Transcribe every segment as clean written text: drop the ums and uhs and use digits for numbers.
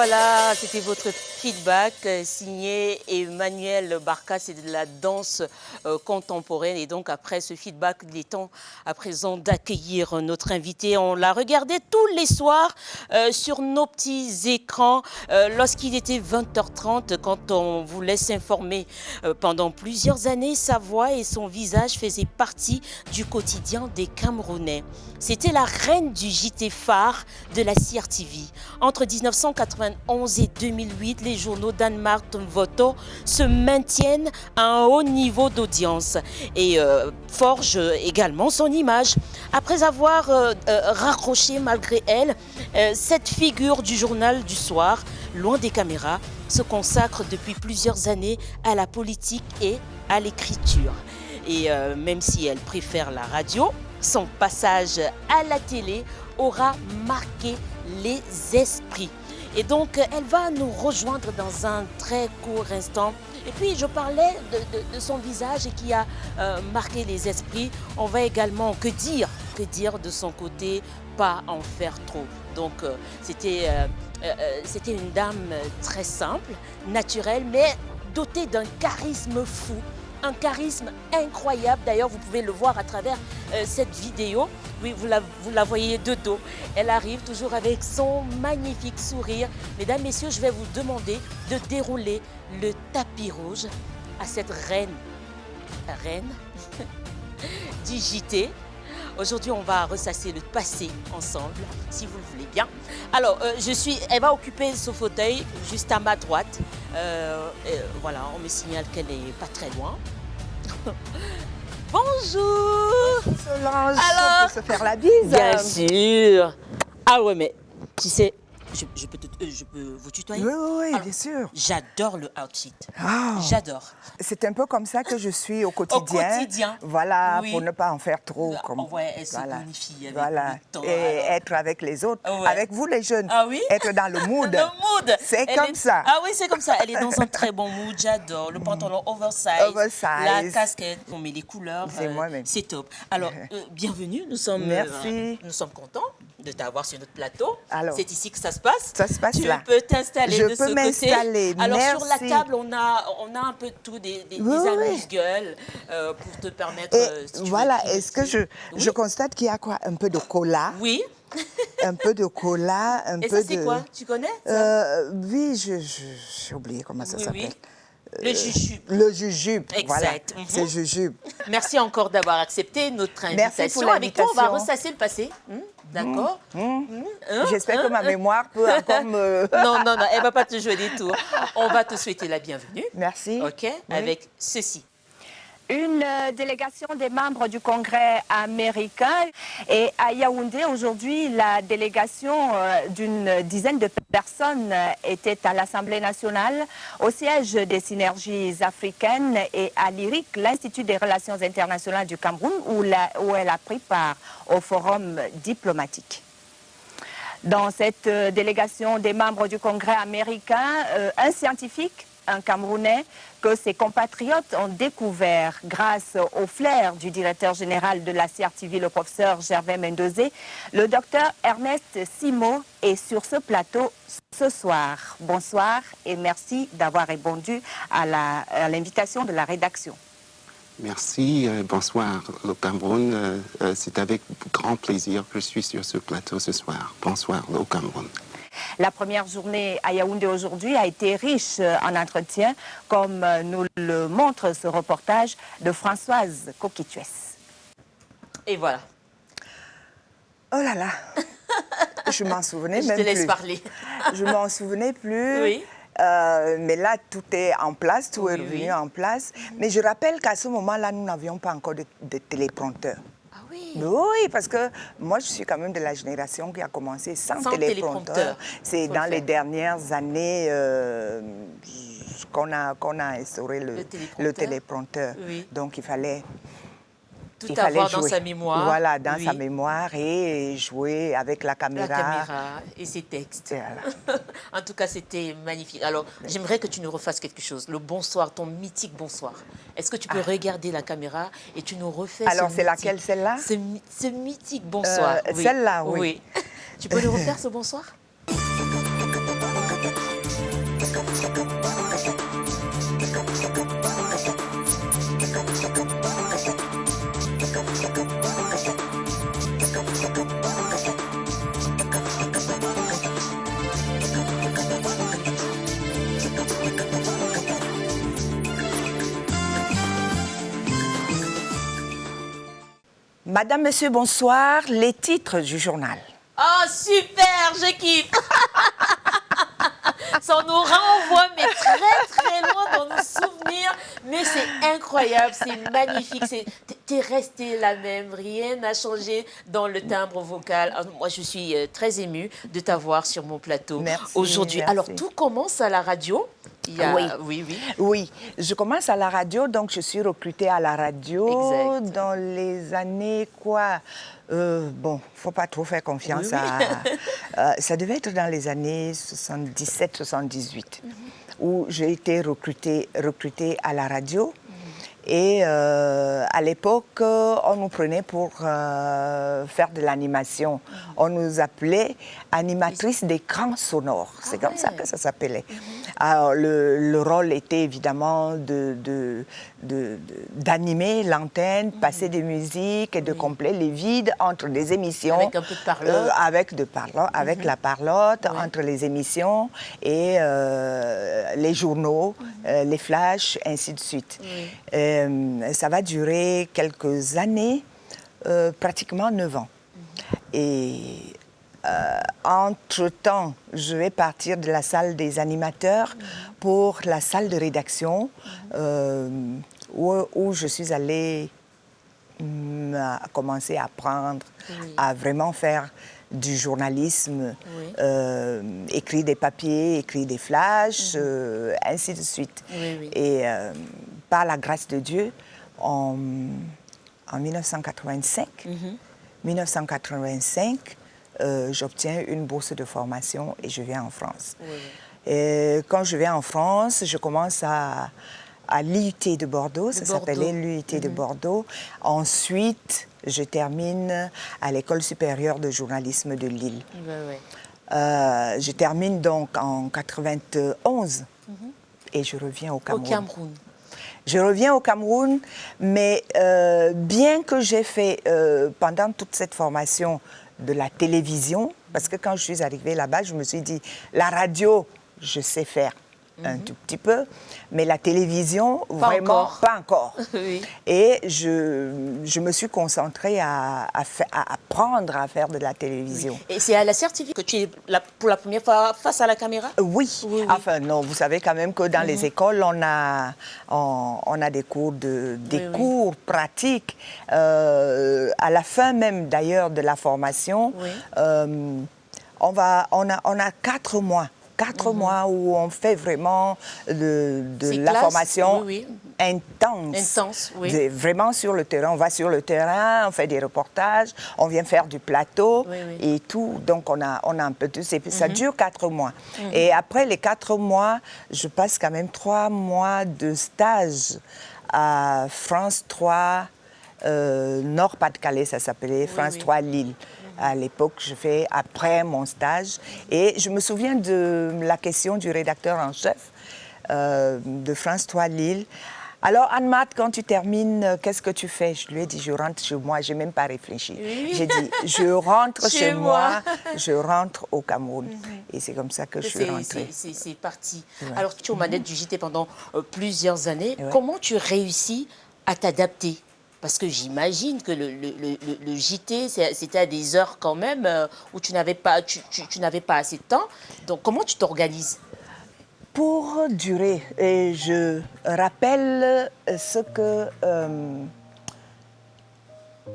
voilà, c'était votre feedback signé Emmanuel Barca, c'est de la danse contemporaine. Et donc après ce feedback, il est temps à présent d'accueillir notre invité. On l'a regardé tous les soirs sur nos petits écrans lorsqu'il était 20h30, quand on voulait s'informer. Pendant plusieurs années, sa voix et son visage faisaient partie du quotidien des Camerounais. C'était la reine du JT phare de la CRTV. Entre 1991 et 2008, les journaux d'Anne-Marthe Voto se maintiennent à un haut niveau d'audience et forgent également son image. Après avoir raccroché malgré elle, cette figure du journal du soir, loin des caméras, se consacre depuis plusieurs années à la politique et à l'écriture. Et même si elle préfère la radio, son passage à la télé aura marqué les esprits. Et donc, elle va nous rejoindre dans un très court instant. Et puis, je parlais de son visage et qui a marqué les esprits. On va également, que dire de son côté, pas en faire trop. Donc, c'était une dame très simple, naturelle, mais dotée d'un charisme fou. Un charisme incroyable. D'ailleurs, vous pouvez le voir à travers cette vidéo. Oui, vous la voyez de dos. Elle arrive toujours avec son magnifique sourire. Mesdames, messieurs, je vais vous demander de dérouler le tapis rouge à cette reine du JT. Aujourd'hui, on va ressasser le passé ensemble, si vous le voulez bien. Alors, elle va occuper ce fauteuil juste à ma droite. Voilà, on me signale qu'elle n'est pas très loin. Bonjour Solange, alors, on peut se faire la bise. Bien sûr. Ah ouais, mais tu sais, je peux vous tutoyer? Oui, Alors, bien sûr. J'adore le outfit. Oh. J'adore. C'est un peu comme ça que je suis au quotidien. Au quotidien. Voilà, Oui. pour ne pas en faire trop. Ouais, elle se bonifie avec voilà. le temps. Et alors. être avec les autres, Ouais. avec vous les jeunes. Ah oui? Être dans le mood. Le mood. C'est comme ça. Ah oui, c'est comme ça. Elle est dans un très bon mood, j'adore. Le pantalon oversize. La casquette, on met les couleurs. C'est moi-même. C'est top. Alors, bienvenue, nous sommes contents de t'avoir sur notre plateau. C'est ici que ça se passe. Ça se passe là. Tu peux t'installer de ce côté. Je peux m'installer, alors, merci. sur la table, on a un peu de tout, des amuse-gueules pour te permettre... voilà, est-ce que je constate qu'il y a quoi? Un peu de cola. Oui. Un peu de cola, un peu de... Et ça, c'est quoi? Tu connais ça? Oui, j'ai oublié comment ça s'appelle. Le jujube. Le jujube, exact. Voilà, c'est jujube. Merci encore d'avoir accepté notre invitation. Merci pour l'invitation. Avec toi, on va ressasser le passé. D'accord. J'espère que ma mémoire peut encore me... Non, elle ne va pas te jouer des tours. On va te souhaiter la bienvenue. Merci. OK, oui. Avec ceci. Une délégation des membres du Congrès américain. Et à Yaoundé, aujourd'hui, la délégation d'une dizaine de personnes était à l'Assemblée nationale, au siège des synergies africaines et à l'IRIC, l'Institut des relations internationales du Cameroun, où elle a pris part au forum diplomatique. Dans cette délégation des membres du Congrès américain, un scientifique, un Camerounais, que ses compatriotes ont découvert grâce au flair du directeur général de la CRTV, le professeur Gervais Mendozé, le docteur Ernest Simo est sur ce plateau ce soir. Bonsoir et merci d'avoir répondu à l'invitation de la rédaction. Merci, bonsoir au Cameroun. C'est avec grand plaisir que je suis sur ce plateau ce soir. Bonsoir au Cameroun. La première journée à Yaoundé aujourd'hui a été riche en entretien, comme nous le montre ce reportage de Françoise Coquitues. Et voilà. Oh là là, je m'en souvenais même plus. Je te laisse parler. Je m'en souvenais plus. Oui. Mais là, tout est en place, tout est revenu en place. Mais je rappelle qu'à ce moment-là, nous n'avions pas encore de téléprompteur. Oui, parce que moi, je suis quand même de la génération qui a commencé sans téléprompteur. C'est dans les dernières années qu'on a instauré le téléprompteur. Oui. Donc, il fallait avoir jouer. Dans sa mémoire. Voilà, dans sa mémoire et jouer avec la caméra. La caméra et ses textes. Voilà. En tout cas, c'était magnifique. Alors, j'aimerais que tu nous refasses quelque chose. Le bonsoir, ton mythique bonsoir. Est-ce que tu peux regarder la caméra et tu nous refais Alors, c'est laquelle, celle-là? Ce mythique bonsoir. Celle-là, oui. Tu peux nous refaire ce bonsoir? Madame, Monsieur, bonsoir. Les titres du journal. Oh, super, je kiffe. Ça nous renvoie, mais très loin dans nos souvenirs. Mais c'est incroyable, c'est magnifique. T'es resté la même, rien n'a changé dans le timbre vocal. Alors, moi, je suis très émue de t'avoir sur mon plateau aujourd'hui. Alors, tout commence à la radio. Oui, je commence à la radio, donc je suis recrutée à la radio dans les années quoi bon, faut pas trop faire confiance à... ça devait être dans les années 77-78 où j'ai été recrutée à la radio. Et à l'époque, on nous prenait pour faire de l'animation. On nous appelait animatrice d'écran sonore. C'est comme ça que ça s'appelait. Alors, le rôle était évidemment d'animer l'antenne, passer des musiques et de combler les vides entre les émissions. Avec un peu de parlotte. Avec la parlotte, entre les émissions et les journaux, les flashs, ainsi de suite. Ça va durer quelques années, pratiquement 9 ans. Et entre-temps, je vais partir de la salle des animateurs pour la salle de rédaction où je suis allée commencer à apprendre à vraiment faire du journalisme, écrire des papiers, écrire des flashs, ainsi de suite. Et par la grâce de Dieu, en 1985, 1985, j'obtiens une bourse de formation et je viens en France. Et quand je viens en France, je commence à l'IUT de Bordeaux, ça s'appelait l'IUT de Bordeaux. Ensuite, je termine à l'École supérieure de journalisme de Lille. Je termine donc en 91 et je reviens au Cameroun. Je reviens au Cameroun, mais bien que j'ai fait pendant toute cette formation de la télévision, parce que quand je suis arrivée là-bas, je me suis dit, la radio, je sais faire un tout petit peu, mais la télévision, vraiment pas encore. Et je me suis concentrée à apprendre à faire de la télévision. Et c'est à la certification que tu es pour la première fois face à la caméra? Oui. Enfin non, vous savez quand même que dans les écoles, on a des cours cours pratiques. À la fin même d'ailleurs de la formation, on a 4 mois. 4 mois où on fait vraiment de la formation intense. Vraiment sur le terrain. On va sur le terrain, on fait des reportages, on vient faire du plateau et tout. Donc on a un peu tout. Ça dure 4 mois. Et après les 4 mois, je passe quand même 3 mois de stage à France 3, Nord-Pas-de-Calais, ça s'appelait, France 3 Lille. À l'époque, je fais après mon stage. Et je me souviens de la question du rédacteur en chef de France 3 Lille. Alors, Anne-Marthe, quand tu termines, qu'est-ce que tu fais? Je lui ai dit, je rentre chez moi. Je n'ai même pas réfléchi. J'ai dit, je rentre chez moi, je rentre au Cameroun. Et c'est comme ça que je suis rentrée. C'est parti. Alors, tu es aux manettes du JT pendant plusieurs années. Comment tu réussis à t'adapter? Parce que j'imagine que le JT, c'était à des heures quand même où tu n'avais pas assez de temps. Donc, comment tu t'organises? Pour durer, et je rappelle ce que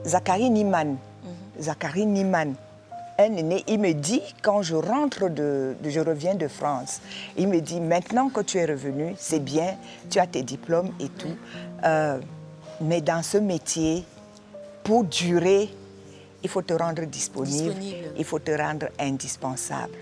Zachary Niemann, un aîné, il me dit, quand je reviens de France, il me dit, maintenant que tu es revenu, c'est bien, tu as tes diplômes et tout, mais dans ce métier, pour durer, il faut te rendre disponible. Il faut te rendre indispensable.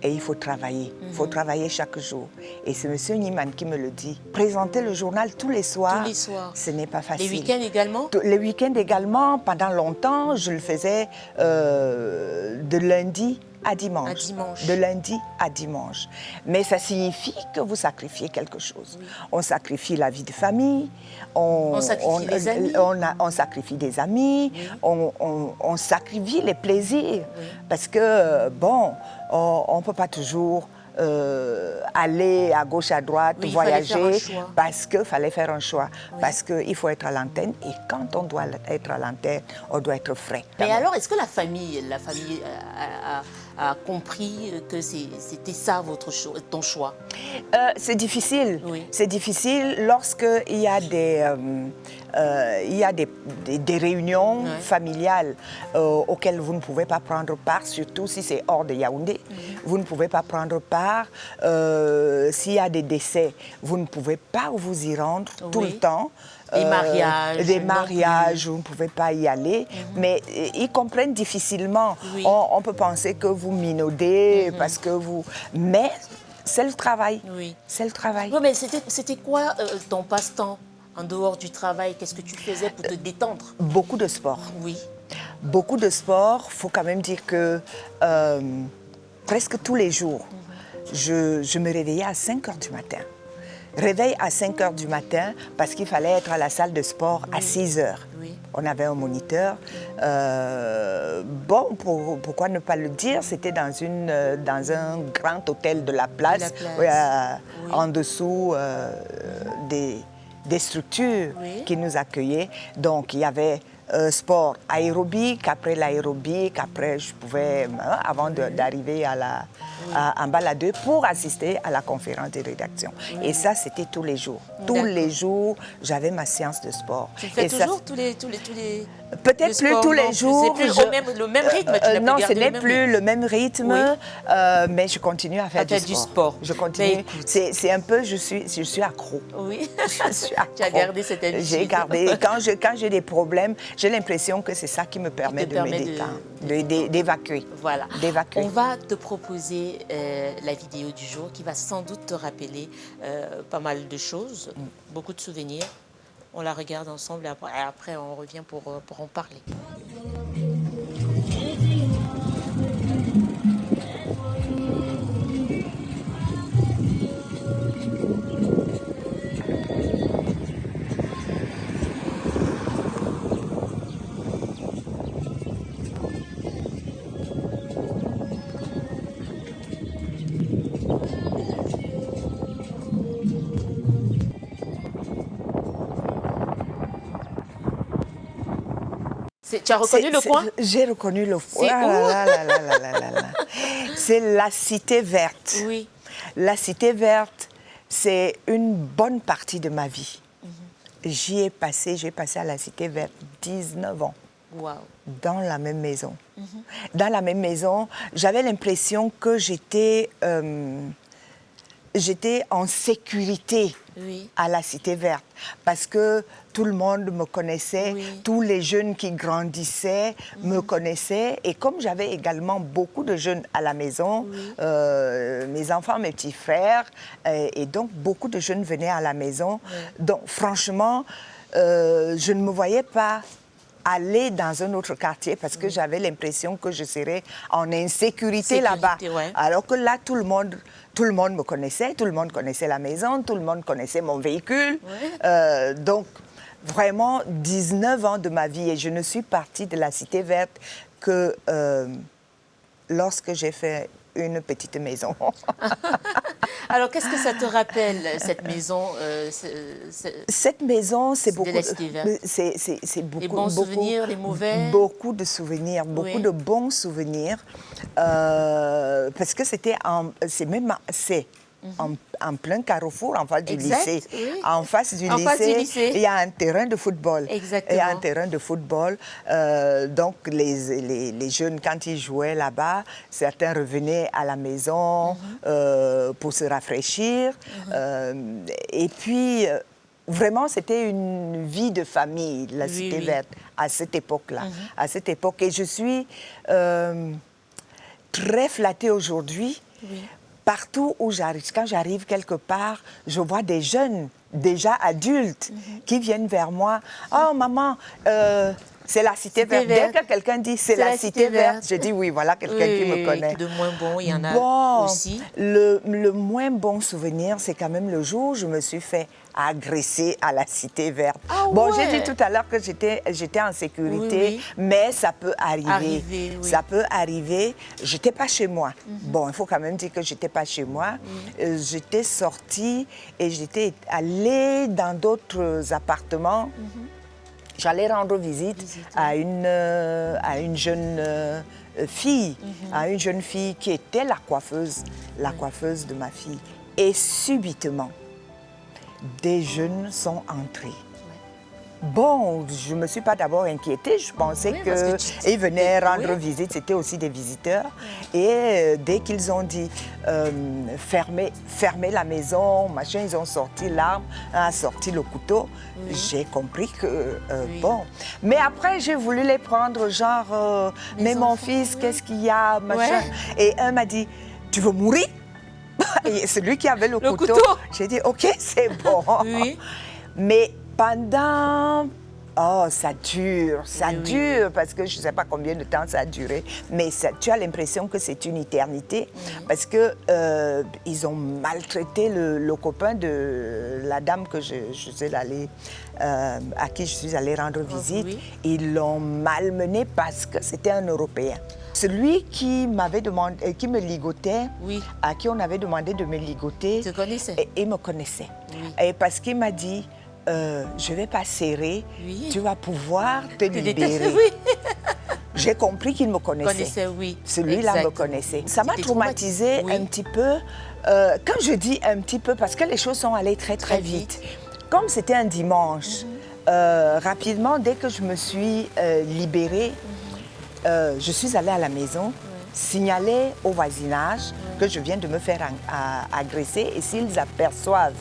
Et il faut travailler. Il faut travailler chaque jour. Et c'est M. Niemann qui me le dit. Présenter le journal tous les soirs, ce n'est pas facile. Les week-ends également? Les week-ends également. Pendant longtemps, je le faisais de lundi à dimanche. De lundi à dimanche. Mais ça signifie que vous sacrifiez quelque chose. On sacrifie la vie de famille, on sacrifie les amis, on sacrifie des amis, on sacrifie les plaisirs. Parce que, bon, on ne peut pas toujours aller à gauche, à droite, Oui, voyager, parce qu'il fallait faire un choix. Oui. Parce qu'il faut être à l'antenne, et quand on doit être à l'antenne, on doit être frais. Mais alors, est-ce que la famille a compris que c'était ça ton choix? C'est difficile. Oui. C'est difficile lorsqu'il y a des réunions familiales auxquelles vous ne pouvez pas prendre part, surtout si c'est hors de Yaoundé. Vous ne pouvez pas prendre part. S'il y a des décès, vous ne pouvez pas vous y rendre tout le temps. Des mariages, vous ne pouvez pas y aller, mais ils comprennent difficilement. Oui. On peut penser que vous minaudez parce que vous... Mais c'est le travail. Oui. C'est le travail. Oui, mais c'était quoi ton passe-temps en dehors du travail? Qu'est-ce que tu faisais pour te détendre? Beaucoup de sport. Oui. Beaucoup de sport. Il faut quand même dire que presque tous les jours, je me réveillais à 5 h du matin. Réveil à 5 h du matin parce qu'il fallait être à la salle de sport à 6 h. Oui. On avait un moniteur. Bon, pourquoi ne pas le dire, c'était dans un grand hôtel de la place. Oui. En dessous des structures qui nous accueillaient. Donc, il y avait sport aérobique, après l'aérobique, après je pouvais, avant d'arriver en baladeur pour assister à la conférence de rédaction. Et ça, c'était tous les jours. Tous les jours, j'avais ma séance de sport. Tu fais toujours tous les peut-être plus tous les jours. C'est plus le même rythme. Non, ce n'est plus le même rythme, mais je continue à faire du sport. Je continue. C'est un peu, je suis accro. Oui. Je suis accro. Tu as gardé cette habitude. J'ai gardé. Quand j'ai des problèmes, j'ai l'impression que c'est ça qui me permet de me détendre, d'évacuer. Voilà. D'évacuer. On va te proposer la vidéo du jour qui va sans doute te rappeler pas mal de choses, beaucoup de souvenirs. On la regarde ensemble et après on revient pour en parler. Tu as reconnu le coin? J'ai reconnu le coin. C'est la Cité Verte. Oui. La Cité Verte, c'est une bonne partie de ma vie. J'ai passé à la Cité Verte 19 ans. Wow. Dans la même maison. Dans la même maison, j'avais l'impression que j'étais en sécurité à la Cité Verte parce que tout le monde me connaissait, tous les jeunes qui grandissaient me connaissaient. Et comme j'avais également beaucoup de jeunes à la maison, mes enfants, mes petits frères, et donc beaucoup de jeunes venaient à la maison. Donc franchement, je ne me voyais pas aller dans un autre quartier parce que j'avais l'impression que je serais en insécurité là-bas. Alors que là, tout le monde me connaissait, tout le monde connaissait la maison, tout le monde connaissait mon véhicule. Donc, vraiment, 19 ans de ma vie. Et je ne suis partie de la Cité Verte que lorsque j'ai fait une petite maison. Alors, qu'est-ce que ça te rappelle, cette maison Cette maison, c'est beaucoup... C'est beaucoup... Les bons souvenirs, les mauvais? Beaucoup de souvenirs, beaucoup de bons souvenirs. Parce que c'est en plein carrefour, en face du lycée. En face du lycée, il y a un terrain de football. Exactement. Il y a un terrain de football. Donc, les jeunes, quand ils jouaient là-bas, certains revenaient à la maison pour se rafraîchir. Et puis, vraiment, c'était une vie de famille, la Cité Verte, à cette époque-là. À cette époque. Et je suis très flattée aujourd'hui. Partout où j'arrive, quand j'arrive quelque part, je vois des jeunes, déjà adultes, qui viennent vers moi. « Oh, maman, C'est la cité verte. Dès que quelqu'un dit c'est la cité verte, je dis oui, voilà quelqu'un qui me connaît. De moins bon, il y en a aussi. Le moins bon souvenir, c'est quand même le jour où je me suis fait agresser à la cité verte. J'ai dit tout à l'heure que j'étais en sécurité, mais ça peut arriver. Ça peut arriver. J'étais pas chez moi. Bon, il faut quand même dire que j'étais pas chez moi. J'étais sortie et j'étais allée dans d'autres appartements. J'allais rendre visite à une jeune fille, à une jeune fille qui était la coiffeuse de ma fille. Et subitement, des jeunes sont entrés. Bon, je ne me suis pas d'abord inquiétée. Je pensais qu'ils venaient rendre visite. C'était aussi des visiteurs. Et dès qu'ils ont dit fermer la maison, machin, ils ont sorti l'arme, a sorti le couteau. J'ai compris que, bon. Mais après, j'ai voulu les prendre, genre, mais mon fils, qu'est-ce qu'il y a, machin. Et un m'a dit, tu veux mourir? Et celui qui avait le couteau. J'ai dit, OK, c'est bon. Mais pendant... Oh, ça dure, parce que je ne sais pas combien de temps ça a duré, mais tu as l'impression que c'est une éternité, parce que ils ont maltraité le copain de la dame que à qui je suis allée rendre visite. Ils l'ont malmené parce que c'était un Européen. Celui qui m'avait demandé, qui me ligotait, à qui on avait demandé de me ligoter, il me connaissait. Et parce qu'il m'a dit, je ne vais pas serrer, tu vas pouvoir te libérer. J'ai compris qu'il me connaissait. Celui-là me connaissait. Ça m'a traumatisée un petit peu. Quand je dis un petit peu, parce que les choses sont allées très, très vite. Comme c'était un dimanche, rapidement, dès que je me suis libérée, je suis allée à la maison, signaler au voisinage que je viens de me faire agresser, et s'ils aperçoivent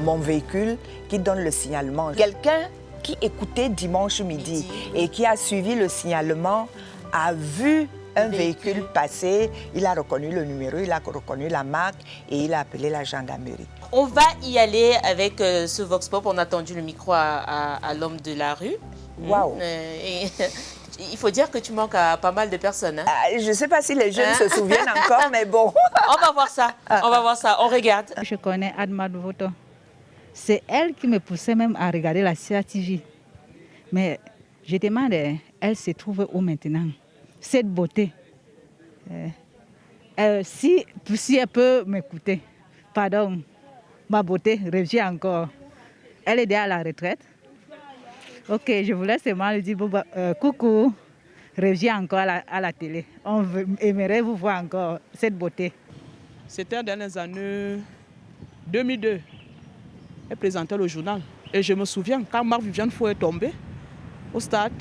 mon véhicule, qui donne le signalement. Quelqu'un qui écoutait dimanche midi et qui a suivi le signalement a vu un véhicule passer, il a reconnu le numéro, il a reconnu la marque et il a appelé la gendarmerie. On va y aller avec ce Vox Pop. On a tendu le micro à l'homme de la rue. Waouh! Il faut dire que tu manques à pas mal de personnes. Hein? Je ne sais pas si les jeunes se souviennent encore, mais bon. On va voir ça. On regarde. Je connais Adma Voto. C'est elle qui me poussait même à regarder la CATV. Mais je demande, elle se trouve où maintenant? Cette beauté. Si elle peut m'écouter, pardon, ma beauté revient encore. Elle est déjà à la retraite. Ok, je voulais seulement lui dire, coucou, reviens encore à la télé. On aimerait vous voir encore, cette beauté. C'était dans les années 2002. Elle présentait le journal. Et je me souviens, quand Marc-Viviane Foe est tombée au stade,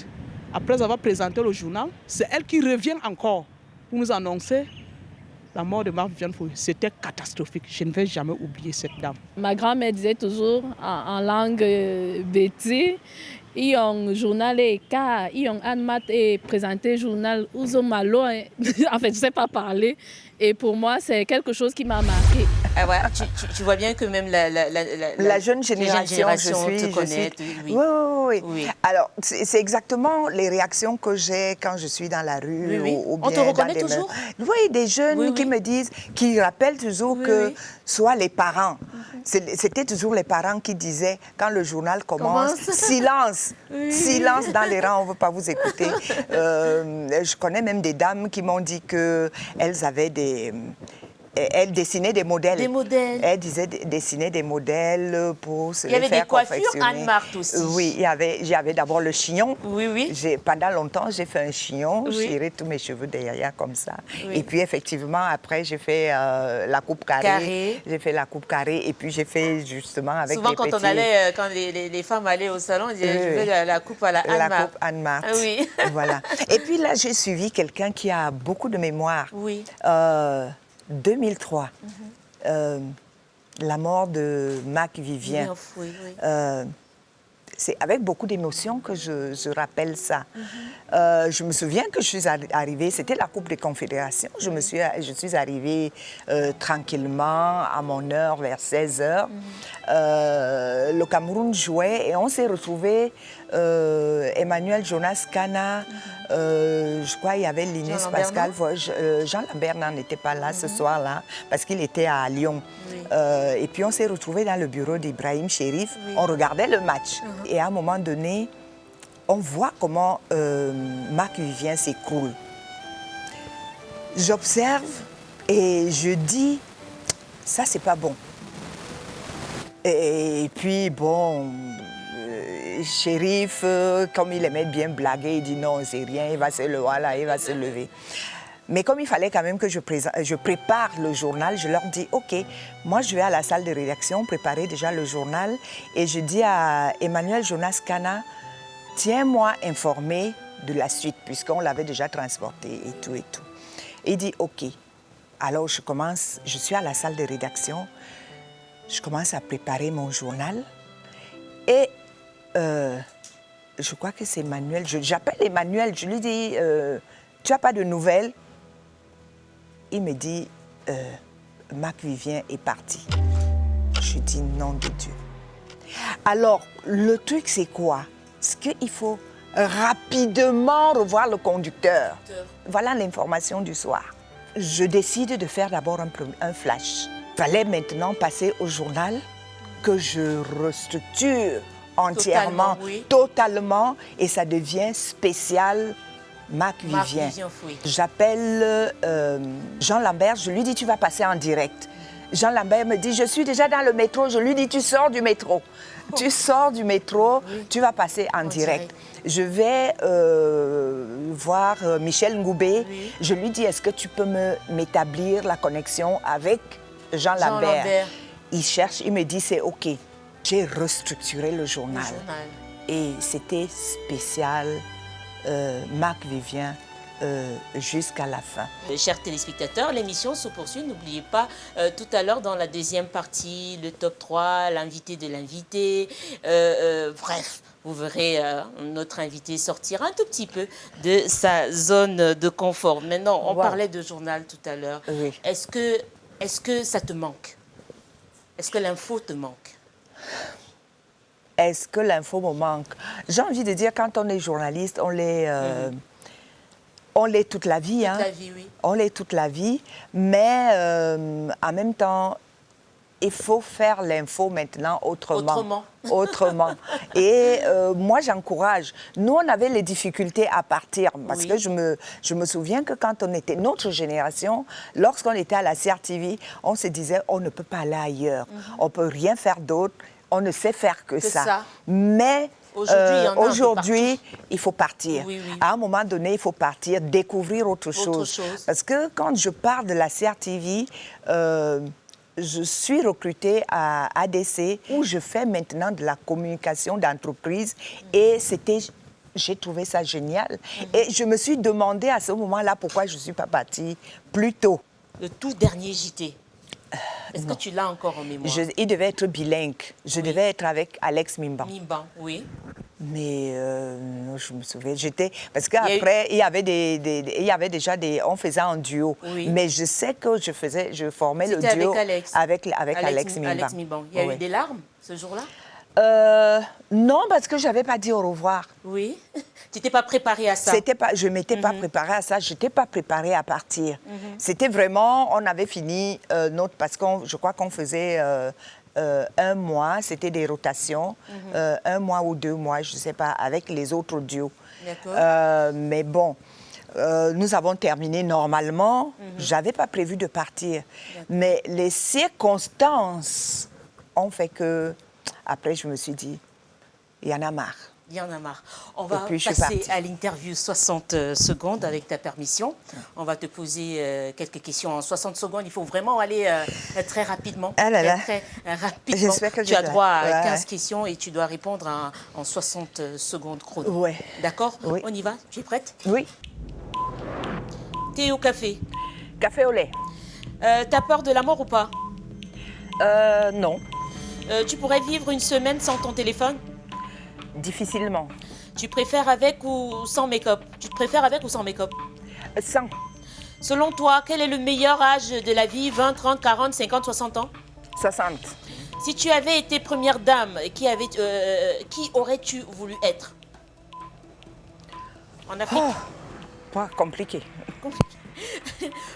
après avoir présenté le journal, c'est elle qui revient encore pour nous annoncer la mort de Marc-Viviane Foe. C'était catastrophique. Je ne vais jamais oublier cette dame. Ma grand-mère disait toujours en langue béti, il y a un journal et il y a un anmat et présenté journal Ouzo Malo. En fait, je ne sais pas parler. Et pour moi, c'est quelque chose qui m'a marqué. Ah ouais, tu vois bien que même la jeune génération te connaît. Oui. Alors, c'est exactement les réactions que j'ai quand je suis dans la rue. Ou bien on te reconnaît toujours? Oui, des jeunes qui me disent, qui rappellent toujours que soit les parents. C'était toujours les parents qui disaient, quand le journal commence, silence, silence dans les rangs, on ne veut pas vous écouter. Je connais même des dames qui m'ont dit qu'elles avaient elle dessinait des modèles. Des modèles. Elle disait dessiner des modèles pour se les faire confectionner. Il y avait des coiffures Anne-Marthe aussi. Oui, j'avais d'abord le chignon. Oui. Pendant longtemps, j'ai fait un chignon. J'ai tiré tous mes cheveux derrière comme ça. Et puis, effectivement, après, j'ai fait la coupe carrée. J'ai fait la coupe carrée. Et puis, j'ai fait justement avec souvent, les quand petits... quand les femmes allaient au salon, on disait, je veux la coupe à la Anne-Marthe. La coupe Anne-Marthe. Oui. Voilà. Et puis là, j'ai suivi quelqu'un qui a beaucoup de mémoire. Oui. 2003, la mort de Marc-Vivien. c'est avec beaucoup d'émotion que je rappelle ça. Je me souviens que je suis arrivée, c'était la Coupe des Confédérations. Je suis arrivée tranquillement à mon heure, vers 16h. Le Cameroun jouait et on s'est retrouvés, Emmanuel Jonas Kana, je crois il y avait Linus Pascal. Jean Lambert n'en était pas là ce soir-là parce qu'il était à Lyon. Et puis on s'est retrouvés dans le bureau d'Ibrahim Chérif. On regardait le match. Et à un moment donné, on voit comment Marc Vivien s'écroule. J'observe et je dis, ça c'est pas bon. Et puis bon, Chérif, comme il aimait bien blaguer, il dit non, c'est rien, il va se lever, voilà, il va se lever. Mais comme il fallait quand même que je prépare le journal, je leur dis, OK, moi je vais à la salle de rédaction préparer déjà le journal et je dis à Emmanuel Jonas Kana, tiens-moi informé de la suite, puisqu'on l'avait déjà transporté et tout et tout. Et il dit, OK. Alors je suis à la salle de rédaction, je commence à préparer mon journal et je crois que c'est Emmanuel, j'appelle Emmanuel, je lui dis, tu n'as pas de nouvelles? Il me dit, Marc Vivien est parti. Je dis, nom de Dieu. Alors, le truc, c'est quoi? C'est qu'il faut rapidement revoir le conducteur. Voilà l'information du soir. Je décide de faire d'abord un flash. Il fallait maintenant passer au journal que je restructure entièrement, totalement, et ça devient spécial Marc Vivien. Oui. J'appelle Jean Lambert, je lui dis, tu vas passer en direct. Jean Lambert me dit, je suis déjà dans le métro. Je lui dis, tu sors du métro. Tu sors du métro, tu vas passer en direct. Je vais voir Michel Ngoubé. Je lui dis, est-ce que tu peux m'établir la connexion avec Jean Lambert? Il cherche, il me dit, c'est OK. J'ai restructuré le journal. Et c'était spécial Marc Vivien jusqu'à la fin. Chers téléspectateurs, l'émission se poursuit. N'oubliez pas, tout à l'heure, dans la deuxième partie, le top 3, l'invité de l'invité. Bref, vous verrez notre invité sortir un tout petit peu de sa zone de confort. Maintenant, on parlait de journal tout à l'heure. Oui. Est-ce que ça te manque? Est-ce que l'info te manque? Est-ce que l'info me manque? J'ai envie de dire, quand on est journaliste, on l'est toute la vie. Toute la vie, oui. On l'est toute la vie, mais en même temps, il faut faire l'info maintenant autrement. Autrement. Et moi, j'encourage. Nous, on avait les difficultés à partir. Parce que je me souviens que quand on était notre génération, lorsqu'on était à la CRTV, on se disait, on ne peut pas aller ailleurs. On ne peut rien faire d'autre. On ne sait faire que ça. Mais aujourd'hui, il faut partir. Oui. À un moment donné, il faut partir, découvrir autre chose. Parce que quand je parle de la CRTV, je suis recrutée à ADC où je fais maintenant de la communication d'entreprise et j'ai trouvé ça génial. Et je me suis demandé à ce moment-là pourquoi je ne suis pas partie plus tôt. Le tout dernier JT. Est-ce que tu l'as encore en mémoire? Il devait être bilingue. Je devais être avec Alex Mimban. Mimban, oui. Mais je me souviens, parce qu'après, il y avait déjà on faisait un duo. Oui. Mais je sais que je formais le duo avec Alex Mimban. Il y a eu des larmes ce jour-là? Non, parce que je n'avais pas dit au revoir. Oui. Tu n'étais pas préparée à ça? Je ne m'étais pas préparée à ça. Je n'étais pas préparée à partir. C'était vraiment, on avait fini parce que je crois qu'on faisait un mois, c'était des rotations, 1 mois ou 2 mois, je ne sais pas, avec les autres duos. Mais bon, nous avons terminé normalement. Je n'avais pas prévu de partir. Mais les circonstances ont fait que... Après, je me suis dit, il y en a marre. Il y en a marre. On va passer à l'interview 60 secondes avec ta permission. On va te poser quelques questions en 60 secondes. Il faut vraiment aller très rapidement. Très rapidement. Que tu as droit à 15 questions et tu dois répondre en 60 secondes chrono. Ouais. D'accord? Oui. On y va? Tu es prête? Oui. Thé ou café? Café au lait. T'as peur de la mort ou pas? Non. Tu pourrais vivre une semaine sans ton téléphone? Difficilement. Tu préfères avec ou sans make-up? Tu te préfères avec ou sans make-up? Sans. Selon toi, quel est le meilleur âge de la vie? 20, 30, 40, 50, 60 ans? 60. Si tu avais été première dame, qui aurais-tu voulu être? En Afrique? Pas compliqué.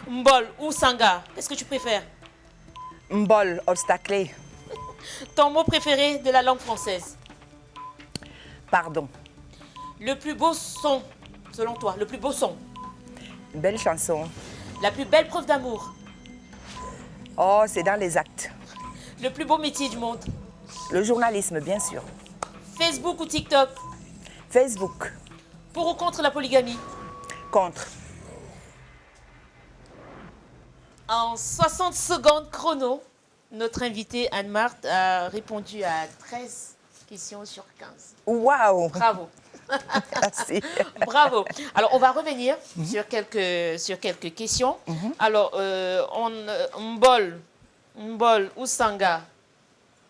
Mbol ou Sanga? Qu'est-ce que tu préfères? Mbol, obstaclé. Ton mot préféré de la langue française? Pardon. Le plus beau son, selon toi, le plus beau son? Belle chanson. La plus belle preuve d'amour? Oh, c'est dans les actes. Le plus beau métier du monde? Le journalisme, bien sûr. Facebook ou TikTok? Facebook. Pour ou contre la polygamie? Contre. En 60 secondes chrono, notre invitée Anne-Marthe a répondu à 13 questions sur 15. Waouh! Bravo. Merci. Bravo. Alors, on va revenir sur quelques questions. Alors, Mbol ou Sanga?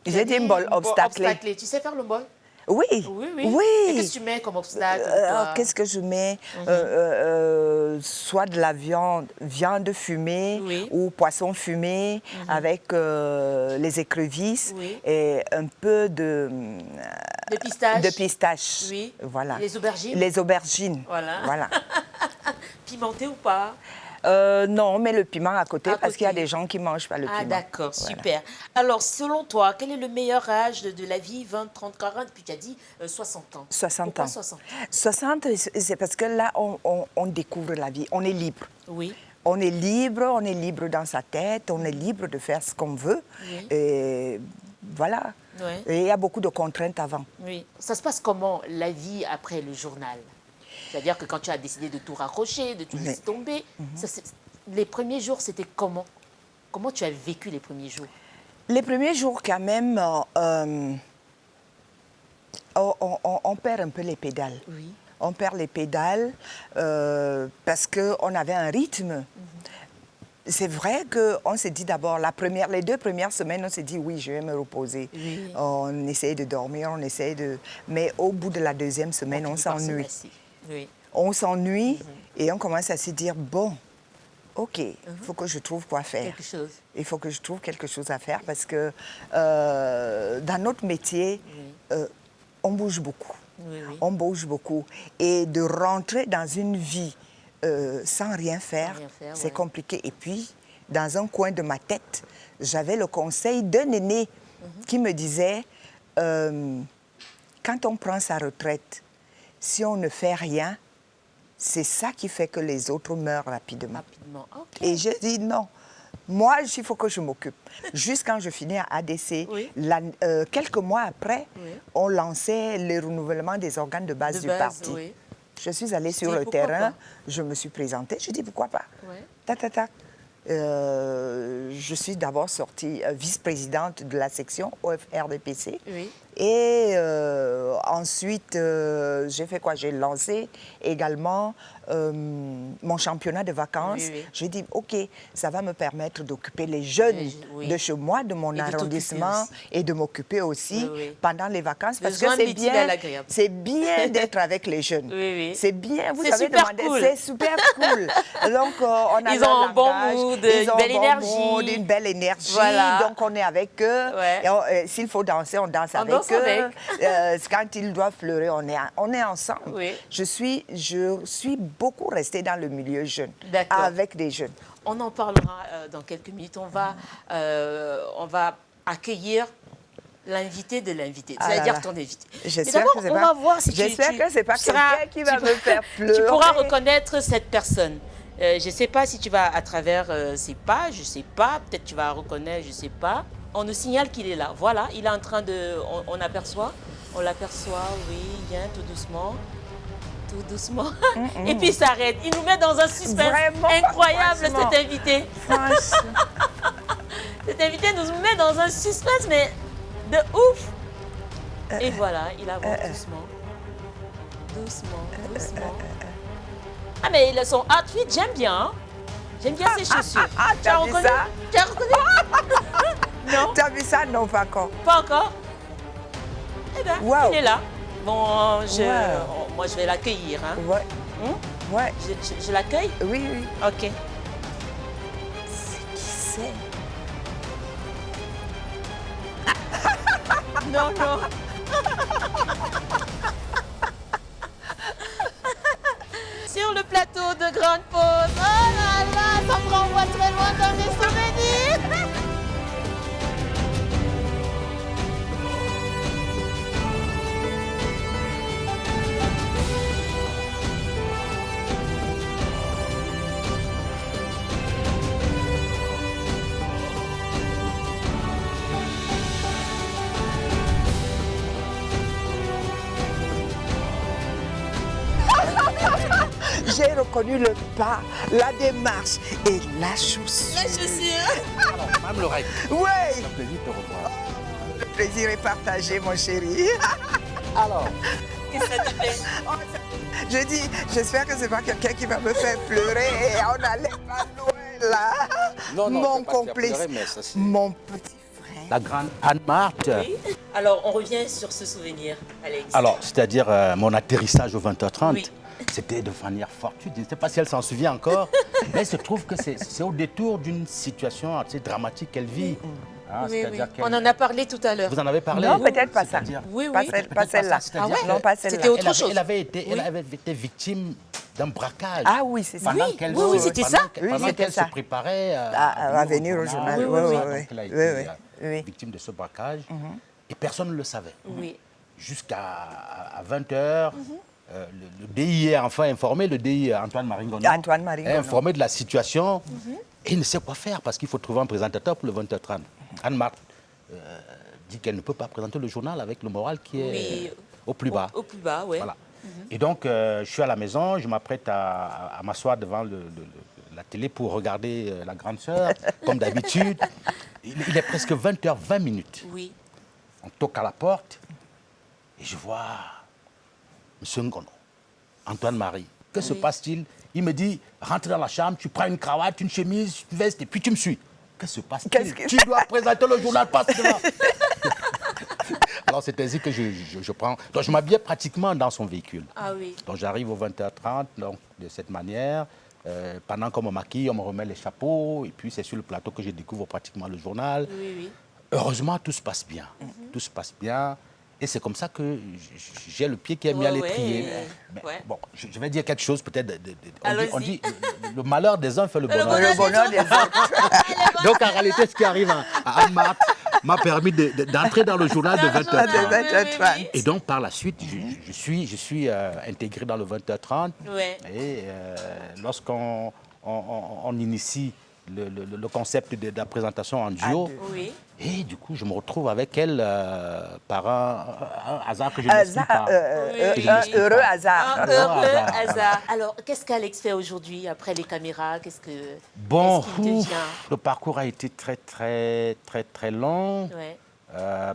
J'ai dit Mbol, obstaclé. Tu sais faire le Mbol? Oui. Oui. Et qu'est-ce que tu mets comme obstacle? Qu'est-ce que je mets? Soit de la viande fumée ou poisson fumé avec les écrevisses et un peu de pistache. Oui. Voilà. Les aubergines? Les aubergines. Voilà. Pimenté ou pas? Non, mais le piment à côté, parce qu'il y a des gens qui ne mangent pas le piment. Ah d'accord, Voilà. super. Alors, selon toi, quel est le meilleur âge de la vie? 20, 30, 40, puis tu as dit 60 ans. 60 Pourquoi ans. 60 ans? 60, c'est parce que là, on découvre la vie. On est libre. Oui. On est libre dans sa tête, on est libre de faire ce qu'on veut. Oui. Et voilà. Ouais. Et il y a beaucoup de contraintes avant. Oui. Ça se passe comment, la vie après le journal? C'est-à-dire que quand tu as décidé de tout raccrocher, de tout laisser tomber, les premiers jours, c'était comment? Comment tu as vécu les premiers jours? Les premiers jours, quand même, on perd un peu les pédales. Oui. On perd les pédales parce qu'on avait un rythme. C'est vrai qu'on s'est dit d'abord, les 2 premières semaines, on s'est dit oui, je vais me reposer. Oui. On essayait de dormir, mais au bout de la 2e semaine, on s'ennuie. Oui. On s'ennuie et on commence à se dire, bon, OK, il faut que je trouve quoi faire. Quelque chose. Il faut que je trouve quelque chose à faire parce que dans notre métier, on bouge beaucoup. Oui. On bouge beaucoup. Et de rentrer dans une vie sans rien faire, c'est compliqué. Et puis, dans un coin de ma tête, j'avais le conseil d'un aîné qui me disait, quand on prend sa retraite, si on ne fait rien, c'est ça qui fait que les autres meurent rapidement. Okay. Et je dis non. Moi, il faut que je m'occupe. Juste quand je finis à ADC, quelques mois après, on lançait le renouvellement des organes de base du parti. Oui. Je suis allée sur le terrain, je me suis présentée, je dis pourquoi pas. Tac. Je suis d'abord sortie vice-présidente de la section OFRDPC. Oui. Et ensuite, j'ai fait quoi? J'ai lancé également mon championnat de vacances. Oui. J'ai dit, OK, ça va me permettre d'occuper les jeunes de chez moi, de mon arrondissement, et de m'occuper aussi pendant les vacances. Parce que c'est bien d'être avec les jeunes. C'est bien, vous savez demander, c'est super cool. Donc, on a ils ont un bon mood, une belle énergie. Voilà. Donc, on est avec eux. S'il faut danser, on danse avec eux. Quand ils doivent pleurer, on est ensemble. Oui. Je suis beaucoup restée dans le milieu jeune, avec des jeunes. On en parlera dans quelques minutes. On va accueillir l'invité de l'invité, c'est-à-dire ton invité. J'espère que on va voir si j'espère que c'est pas quelqu'un qui va me faire pleurer. Tu pourras reconnaître cette personne. Je ne sais pas si tu vas à travers ses pages, je ne sais pas. Peut-être tu vas reconnaître, je ne sais pas. On nous signale qu'il est là. Voilà, il est en train de... On l'aperçoit, oui, il vient tout doucement. Tout doucement. Et puis il s'arrête. Il nous met dans un suspense incroyable, cet invité. Cet invité nous met dans un suspense, mais de ouf. Et voilà, il avance doucement. Doucement. Ah, mais son outfit, j'aime bien. Hein? J'aime bien ses chaussures. Tu as reconnu ça? Tu as reconnu? Non. Tu as vu ça? Non, pas encore. Pas encore? Eh bien, il est là. Bon, Wow. moi, je vais l'accueillir. Hein. Ouais. Ouais. Je l'accueille? Oui, oui. Ok. Qui c'est? Non, non. Sur le plateau de Grande Pause. Oh là là, ça me renvoie très loin dans mes souvenirs. J'ai reconnu le pas, la démarche et la chaussure. La chaussure. Alors, Mme Lorraine, Oui. c'est un plaisir de te revoir. Le plaisir est partagé, mon chéri. Alors, Qu'est-ce que ça te fait? Je dis, j'espère que c'est pas quelqu'un qui va me faire pleurer et on n'allait pas loin là. non, Mon je vais pas te faire complice, pleurer, mais ça, c'est mon petit frère. la grande Anne-Marthe. Oui. Alors, on revient sur ce souvenir, Alex. Alors, c'est-à-dire mon atterrissage au 20h30, Oui. c'était de manière fortuite. Je ne sais pas si elle s'en souvient encore, mais il se trouve que c'est au détour d'une situation assez dramatique qu'elle vit. Hein, Oui, c'est-à-dire oui. qu'elle- On en a parlé tout à l'heure. Vous en avez parlé? Non, peut-être pas ça. C'est-à-dire- Oui, Pas oui. celle- Peut-être pas celle-là. pas ça, c'est-à-dire Ah ouais? que Non, pas celle-là. C'était autre elle avait, chose. Elle avait été, Oui. elle avait été victime d'un braquage. Ah oui, c'est ça. Pendant Oui, qu'elle oui, oui, se- c'était pendant ça. qu'elle- Oui, pendant c'était qu'elle ça. se préparait À venir au journal. Oui, Oui, oui, oui, donc oui. elle a été Oui, oui. victime de ce braquage et personne ne le savait. Oui. Jusqu'à 20h, le DI est enfin informé, le DI Antoine-Marie Ngono Antoine-Marie est Ngono. informé de la situation et il ne sait quoi faire parce qu'il faut trouver un présentateur pour le 20h30. Anne-Marthe dit qu'elle ne peut pas présenter le journal avec le moral qui est Oui. au plus bas. Au plus bas, oui. Voilà. Et donc, je suis à la maison, je m'apprête à m'asseoir devant la télé pour regarder la grande sœur, comme d'habitude. Il est presque 20h20. Oui. On toque à la porte et je vois M. Ngono, Antoine-Marie. Que se passe-t-il? Il me dit, rentre dans la chambre, tu prends une cravate, une chemise, une veste et puis tu me suis. Que se passe-t-il? Qu'est-ce que- Tu dois présenter le journal, passe devant. Alors c'est ainsi que je prends... Donc je m'habillais pratiquement dans son véhicule. Ah oui. Donc j'arrive au 20h30, donc de cette manière. Pendant qu'on me maquille, on me remet les chapeaux. Et puis c'est sur le plateau que je découvre pratiquement le journal. Oui, oui. Heureusement, tout se passe bien. Tout se passe bien. Et c'est comme ça que j'ai le pied qui est mis à Ouais, l'étrier. ouais. Mais Ouais. bon, je vais dire quelque chose peut-être. Allons-y. On dit le malheur des uns fait le bonheur. Le bonheur des autres. Donc en réalité, ce qui arrive à Anne-Marthe m'a permis d'entrer dans le journal de 20h30. De 20h30. Et donc par la suite, je suis intégré dans le 20h30. Ouais. Et lorsqu'on on initie le concept de la présentation en duo, Oui. et du coup, je me retrouve avec elle par un hasard que je n'explique pas. Oui. Un heureux hasard. Un Alors, heureux hasard. hasard. Alors, qu'est-ce qu'Alex fait aujourd'hui après les caméras? Qu'est-ce Bon, qu'il devient? le parcours a été très long. Ouais.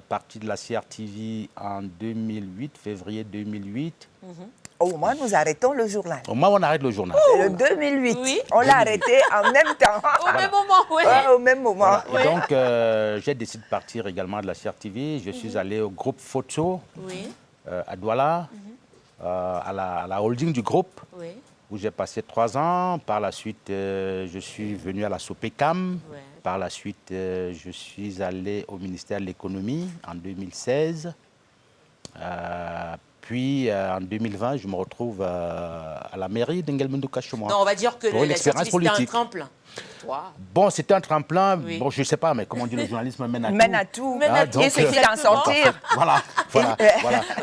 Parti de la CRTV en 2008, février 2008. Au moins, nous arrêtons le journal. Au moins, on arrête le journal. Le 2008, Oui. on l'a arrêté en même temps. Au même moment, oui. Ouais, au même moment. Voilà. Et donc, j'ai décidé de partir également de la CRTV. Je suis allé au groupe Photo Oui. à Douala, à la holding du groupe, Oui. où j'ai passé 3 ans. Par la suite, je suis venu à la Sopecam. Ouais. Par la suite, je suis allé au ministère de l'économie en 2016. Puis, en 2020, je me retrouve à la mairie d'Engelmundu-Cachemois. Non, on va dire que Pour une la expérience sortie, c'était un politique. tremplin. Toi. Bon, c'était un tremplin. Oui. Bon, je ne sais pas, mais comme on dit, le journalisme mène à tout. Mène à tout. Mène à tout. Il suffit d'en sortir. Voilà. Donc,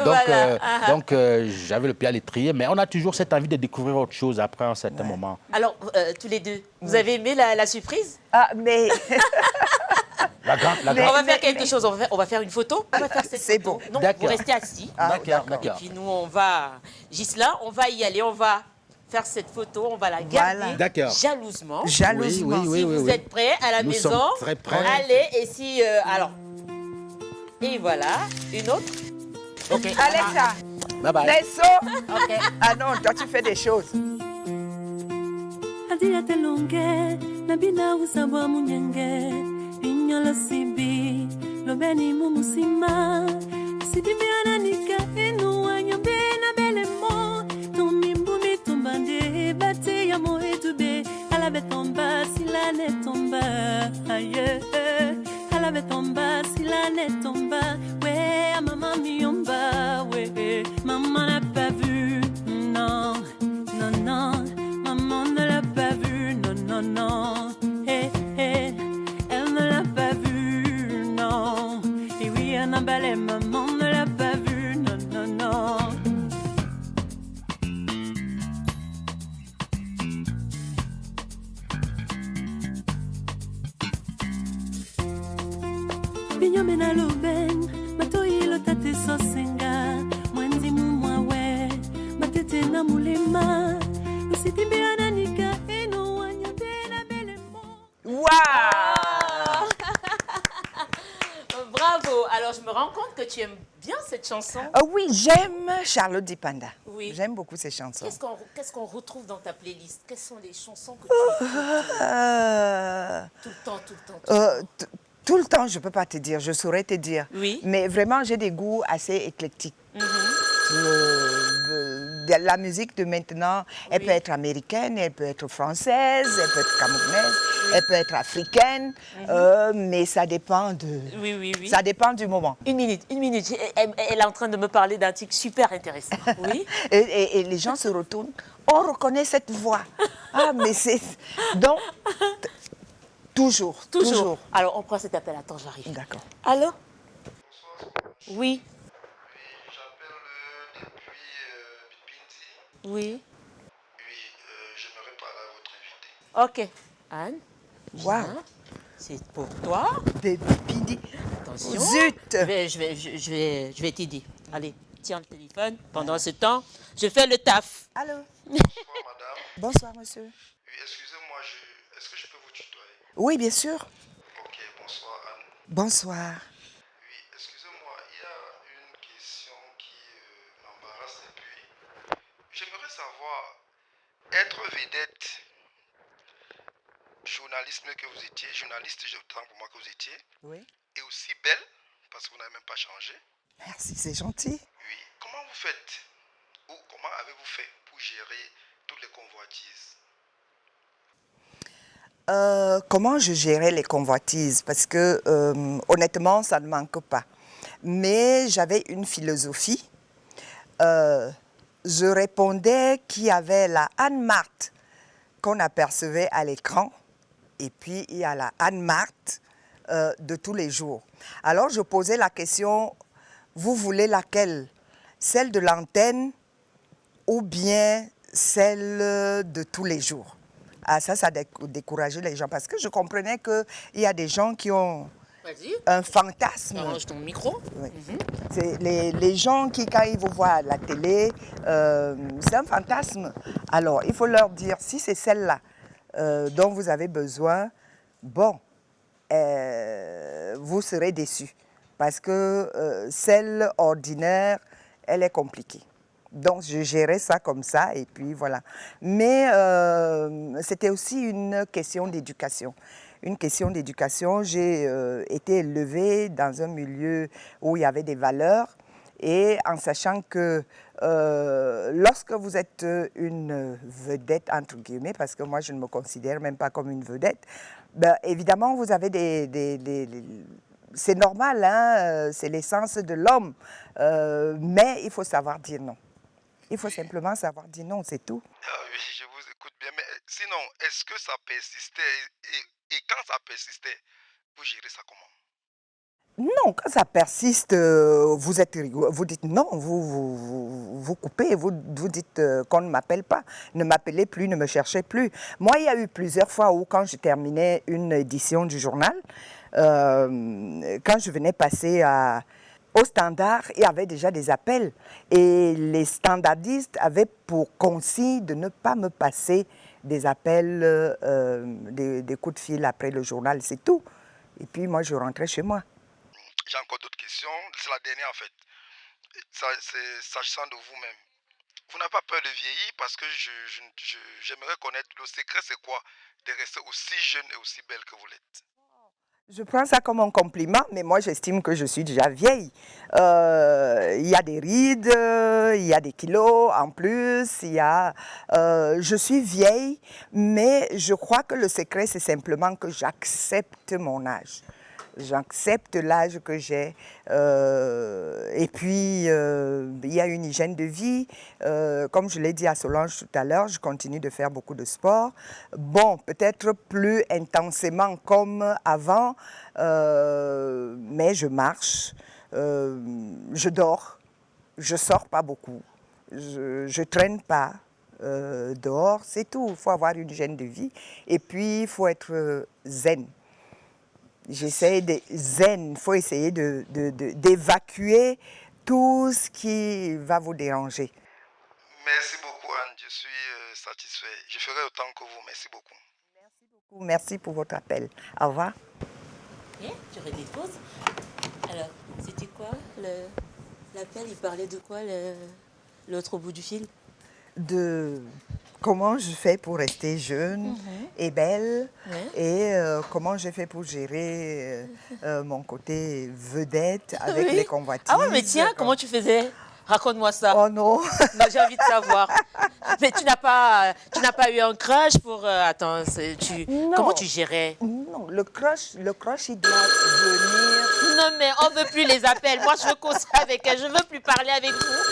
Voilà. donc j'avais le pied à l'étrier, mais on a toujours cette envie de découvrir autre chose après un certain moment. Alors, tous les deux, vous avez aimé la surprise? Ah, mais La grande, On va faire quelque chose, on va faire une photo. On va faire cette C'est photo. bon. Non, D'accord. vous restez assis. D'accord, Et d'accord. puis nous, on va... Ghislain, on va y aller, on va faire cette photo, on va la garder Voilà. D'accord. jalousement. jalousement. Oui, Si vous êtes prêts à la Nous maison, sommes très prêts. allez, et si... alors, et voilà, une autre. Ok. Alexa, Bye bye. Nesso. Ah non, toi tu fais des choses. Adia telonge, nabina usabwa munyenge, inyola sibi, lobeni mumusima, sidibiana nika inuwa yeah. Elle avait tombé, si la n'est tombée, ouais, maman miomba, ouais, maman n'a pas vu, non, non, non, maman ne l'a pas vu, non, non, non, hey, hey, elle ne l'a pas vu, non, et oui, elle n'a balai, maman ne l'a pas vu, non, non, non. Binyomena loben, matoyilo tate sosenga, mwenzi mumwawe, matete na mulema, usitimbe ananika eno wanyabena belemo. Waouh! Bravo. Alors, je me rends compte que tu aimes bien cette chanson. Oui, j'aime Charlotte Dipanda. Oui. J'aime beaucoup ses chansons. Qu'est-ce qu'on retrouve dans ta playlist? Quelles sont les chansons que tu écoutes tout le temps, tout le temps? Tout le temps, je ne peux pas te dire, je saurais te dire. Oui. Mais vraiment, j'ai des goûts assez éclectiques. La musique de maintenant, elle peut être américaine, elle peut être française, elle peut être camerounaise, elle peut être africaine, mais ça dépend de... Oui. Ça dépend du moment. Une minute. Elle est en train de me parler d'un truc super intéressant. Oui. Et les gens se retournent, on reconnaît cette voix. Ah, mais c'est... Donc, toujours. Alors, on prend cet appel. Attends, j'arrive. D'accord. Allô? Oui. J'appelle depuis Bipindi. Oui. Oui, j'aimerais parler à votre invité. Ok. Anne? Waouh. C'est pour toi. Bipindi. Attention. Zut. Je vais t'aider. Allez, tiens le téléphone. Pendant ce temps, je fais le taf. Allô? Bonsoir, madame. Bonsoir, monsieur. Oui, excusez-moi, est-ce que je peux vous tutoyer? Oui, bien sûr. Ok, bonsoir, Anne. Bonsoir. Oui, excusez-moi, il y a une question qui m'embarrasse et puis j'aimerais savoir, être vedette, journaliste que vous étiez, journaliste, je tant pour moi que vous étiez, Oui. et aussi belle, parce que vous n'avez même pas changé. Merci, c'est gentil. Oui, comment vous faites, ou comment avez-vous fait pour gérer toutes les convoitises? Comment je gérais les convoitises? Parce que honnêtement, ça ne manque pas. Mais j'avais une philosophie. Je répondais qu'il y avait la Anne-Marthe qu'on apercevait à l'écran. Et puis, il y a la Anne-Marthe de tous les jours. Alors, je posais la question, vous voulez laquelle? Celle de l'antenne ou bien celle de tous les jours? Ah, ça décourageait les gens parce que je comprenais qu'il y a des gens qui ont un fantasme. Arrange ton micro. Oui. C'est les gens qui, quand ils vous voient à la télé, c'est un fantasme. Alors, il faut leur dire, si c'est celle-là dont vous avez besoin, bon, vous serez déçus. Parce que celle ordinaire, elle est compliquée. Donc, je gérais ça comme ça, et puis voilà. Mais c'était aussi une question d'éducation. Une question d'éducation. J'ai été élevée dans un milieu où il y avait des valeurs, et en sachant que lorsque vous êtes une vedette, entre guillemets, parce que moi, je ne me considère même pas comme une vedette, ben, évidemment, vous avez c'est normal, hein, c'est l'essence de l'homme, mais il faut savoir dire non. Il faut simplement savoir dire non, c'est tout. Ah oui, je vous écoute bien, mais sinon, est-ce que ça persistait et quand ça persistait, vous gérez ça comment? Non, quand ça persiste, vous êtes rigolo, vous dites non, vous coupez, vous dites qu'on ne m'appelle pas, ne m'appelez plus, ne me cherchez plus. Moi, il y a eu plusieurs fois où quand je terminais une édition du journal, quand je venais passer au standard, il y avait déjà des appels. Et les standardistes avaient pour consigne de ne pas me passer des appels, des coups de fil après le journal, c'est tout. Et puis moi, je rentrais chez moi. J'ai encore d'autres questions. C'est la dernière en fait. C'est s'agissant de vous-même. Vous n'avez pas peur de vieillir parce que j'aimerais connaître le secret, c'est quoi de rester aussi jeune et aussi belle que vous l'êtes? Je prends ça comme un compliment, mais moi j'estime que je suis déjà vieille. Il y a des rides, il y a des kilos en plus, je suis vieille, mais je crois que le secret c'est simplement que j'accepte mon âge. J'accepte l'âge que j'ai et puis il y a une hygiène de vie. Comme je l'ai dit à Solange tout à l'heure, je continue de faire beaucoup de sport. Bon, peut-être plus intensément comme avant, mais je marche, je dors, je sors pas beaucoup, je traîne pas dehors, c'est tout. Il faut avoir une hygiène de vie et puis il faut être zen. J'essaie de zen, il faut essayer d'évacuer tout ce qui va vous déranger. Merci beaucoup, Anne. Je suis satisfait. Je ferai autant que vous. Merci beaucoup. Merci beaucoup. Merci pour votre appel. Au revoir. Ok, tu redéposes. Alors, c'était quoi l'appel? Il parlait de quoi, l'autre bout du fil? De comment je fais pour rester jeune et belle, et comment je fais pour gérer mon côté vedette avec les convoitises. Ah ouais, mais tiens, comment tu faisais? Raconte-moi ça. Oh non. Non, j'ai envie de savoir. Mais tu n'as pas eu un crush pour... attends, comment tu gérais? Non, le crush, il doit venir... Non, mais on ne veut plus les appels. Moi, je veux causer avec elle. Je ne veux plus parler avec vous.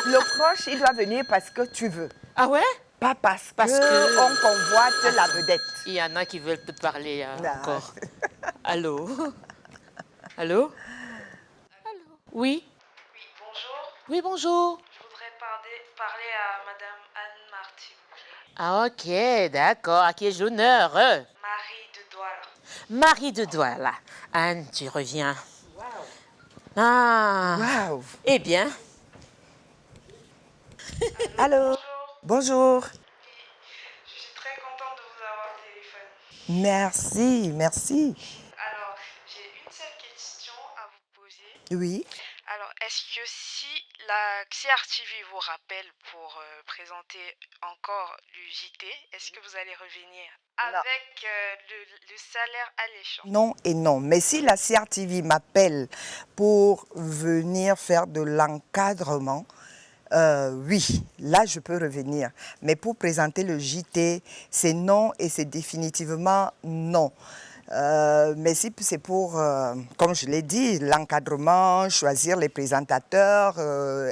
Le crush, il doit venir parce que tu veux. Ah ouais? Pas parce que on convoite la vedette. Il y en a qui veulent te parler encore. Allô? Allô? Allô? Oui? Oui, bonjour. Oui, bonjour. Je voudrais parler à Madame Anne Marty. Ah, ok, d'accord. À qui ai-je l'honneur? Marie de Douala. Marie de Douala. Anne, tu reviens. Wow. Ah. Wow. Eh bien. Allô. Bonjour. Je suis très contente de vous avoir au téléphone. Merci, merci. Alors, j'ai une seule question à vous poser. Oui. Alors, est-ce que si la CRTV vous rappelle pour présenter encore le JT, est-ce que vous allez revenir avec le salaire alléchant? Non et non. Mais si la CRTV m'appelle pour venir faire de l'encadrement, oui, là je peux revenir. Mais pour présenter le JT, c'est non et c'est définitivement non. Mais si c'est pour, comme je l'ai dit, l'encadrement, choisir les présentateurs,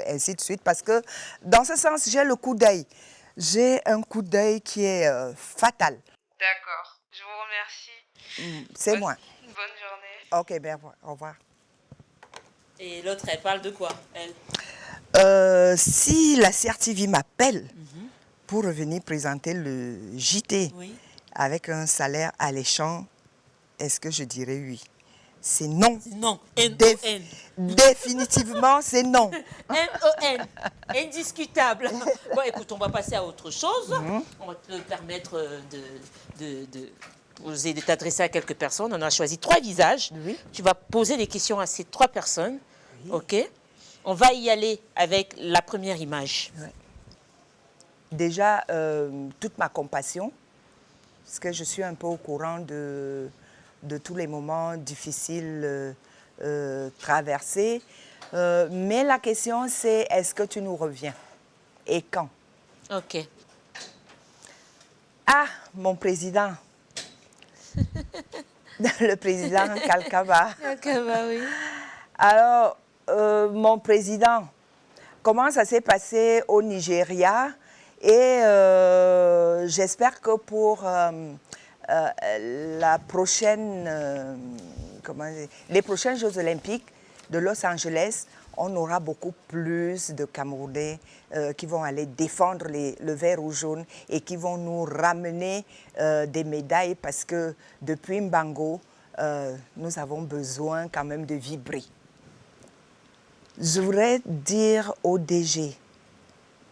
ainsi de suite, parce que dans ce sens, j'ai le coup d'œil. J'ai un coup d'œil qui est fatal. D'accord, je vous remercie. C'est moi. Bonne journée. Ok, bien, au revoir. Et l'autre, elle parle de quoi, elle? Si la CRTV m'appelle pour revenir présenter le JT avec un salaire alléchant, est-ce que je dirais oui? C'est non. Non. N-O-N. Définitivement, c'est non. N-O-N. Indiscutable. Bon, écoute, on va passer à autre chose. On va te permettre de t'adresser à quelques personnes. On a choisi 3 visages. Oui. Tu vas poser des questions à ces 3 personnes. Oui. OK? On va y aller avec la première image. Ouais. Déjà, toute ma compassion, parce que je suis un peu au courant de tous les moments difficiles traversés. Mais la question, c'est est-ce que tu nous reviens? Et quand? OK. Ah, mon président. Le président Kalkaba. Kalkaba, oui. Alors, mon président, comment ça s'est passé au Nigeria? Et j'espère que pour la prochaine, les prochains Jeux Olympiques de Los Angeles, on aura beaucoup plus de Camerounais qui vont aller défendre le vert ou jaune et qui vont nous ramener des médailles parce que depuis Mbango, nous avons besoin quand même de vibrer. Je voudrais dire au DG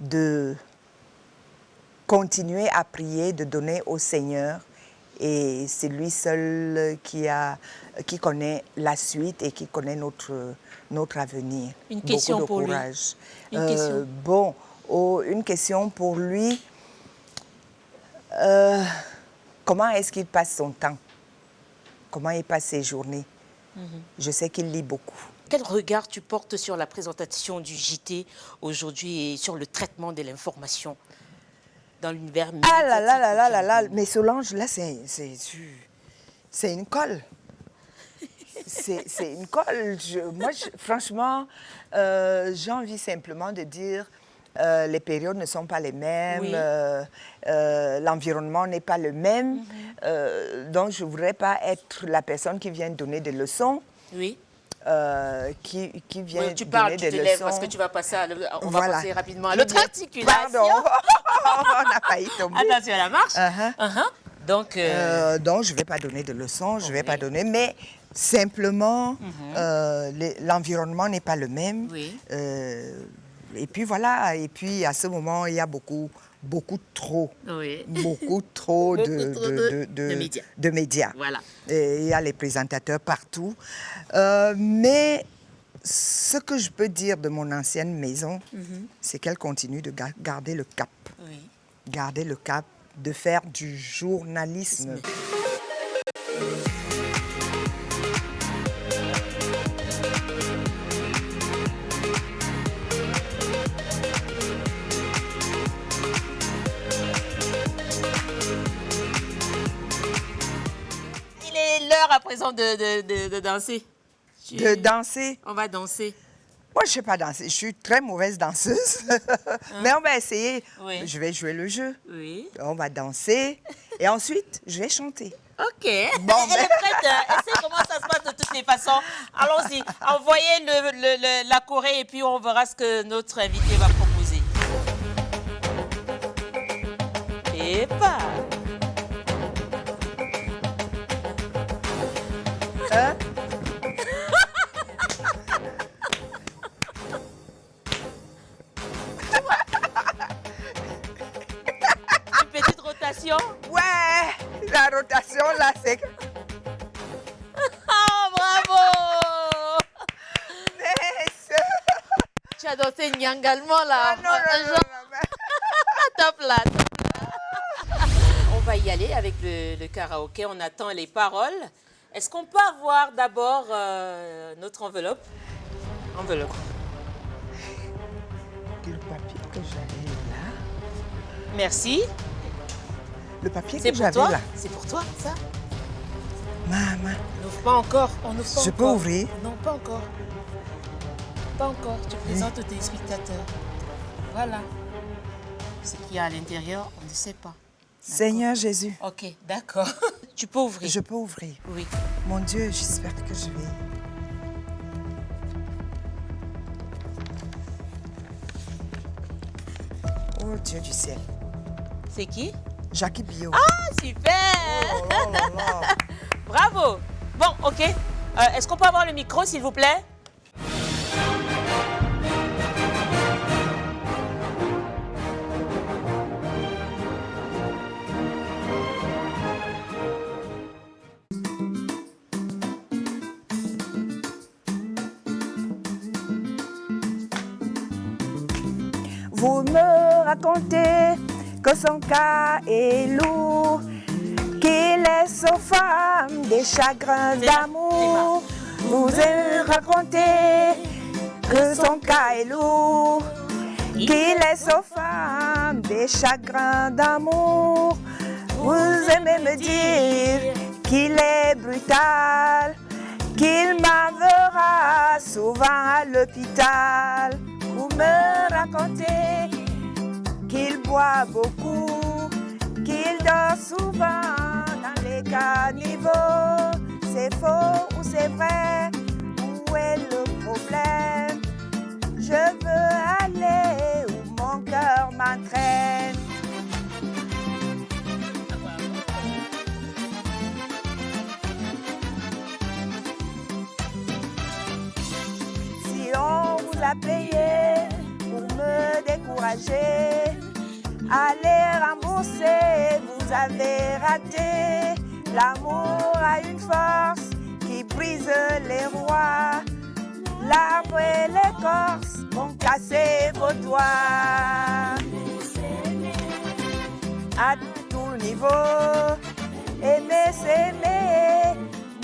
de continuer à prier, de donner au Seigneur, et c'est lui seul qui connaît la suite et qui connaît notre avenir. Une question beaucoup de pour courage. Lui. Une question. Bon, une question pour lui. Comment est-ce qu'il passe son temps? comment il passe ses journées. Je sais qu'il lit beaucoup. Quel regard tu portes sur la présentation du JT aujourd'hui et sur le traitement de l'information dans l'univers médiatique? Ah là là là là là là, mais Solange, là, c'est une colle. C'est une colle. Franchement, j'ai envie simplement de dire, les périodes ne sont pas les mêmes, l'environnement n'est pas le même, donc je ne voudrais pas être la personne qui vient donner des leçons. Oui. Qui vient tu parles, donner tu te des lèves leçons. parce que tu vas passer on va Voilà. passer rapidement à l'autre articulation. Pardon, on a failli tomber. Attention à la marche. Donc, je ne vais pas donner de leçons, je ne vais pas donner, mais simplement, l'environnement n'est pas le même. Oui. Et puis voilà, et puis à ce moment, il y a beaucoup trop de médias. Voilà. Et il y a les présentateurs partout. Mais ce que je peux dire de mon ancienne maison, c'est qu'elle continue de garder le cap. Oui. Garder le cap, de faire du journalisme. Il est l'heure à présent de danser. De danser? On va danser. Moi, je ne sais pas danser. Je suis très mauvaise danseuse. Mais on va essayer. Oui. Je vais jouer le jeu. Oui. On va danser. Et ensuite, je vais chanter. OK. Bon, Elle est prête. Elle sait comment ça se passe de toutes les façons. Allons-y. Envoyez la Corée et puis on verra ce que notre invité va proposer. Et pas. Hein? Une petite rotation. Ouais, la rotation là, c'est... Oh, bravo! Tu as dansé Nyangalman là. Non. Top là. On va y aller avec le karaoké. On attend les paroles. Est-ce qu'on peut avoir d'abord notre enveloppe? Enveloppe. Le papier que j'avais là. Merci. Le papier C'est que pour j'avais toi? là. C'est pour toi, ça? Maman. On n'ouvre pas encore. On n'ouvre pas Je encore. peux ouvrir? Non, pas encore. Pas encore. Tu présentes aux téléspectateurs. Voilà. Ce qu'il y a à l'intérieur, on ne sait pas. Seigneur Jésus. Ok, d'accord. Tu peux ouvrir. Je peux ouvrir. Oui. Mon Dieu, j'espère que je vais... Oh Dieu du ciel. C'est qui? Jackie Bio. Ah, super! Oh là là là. Bravo! Bon, ok. Est-ce qu'on peut avoir le micro, s'il vous plaît? Vous me racontez que son cas est lourd, qu'il laisse aux femmes des chagrins d'amour. Vous me racontez que son cas est lourd, qu'il laisse aux femmes des chagrins d'amour. Vous aimez me dire qu'il est brutal, qu'il m'enverra souvent à l'hôpital. Vous me racontez qu'il boit beaucoup, qu'il dort souvent dans les caniveaux. C'est faux ou c'est vrai? Où est le problème? Je veux aller où mon cœur m'entraîne. Si on vous a payé pour me décourager, allez rembourser, vous avez raté. L'amour a une force qui brise les rois. L'arbre et l'écorce vont casser vos doigts. À tout niveau, aimer s'aimer,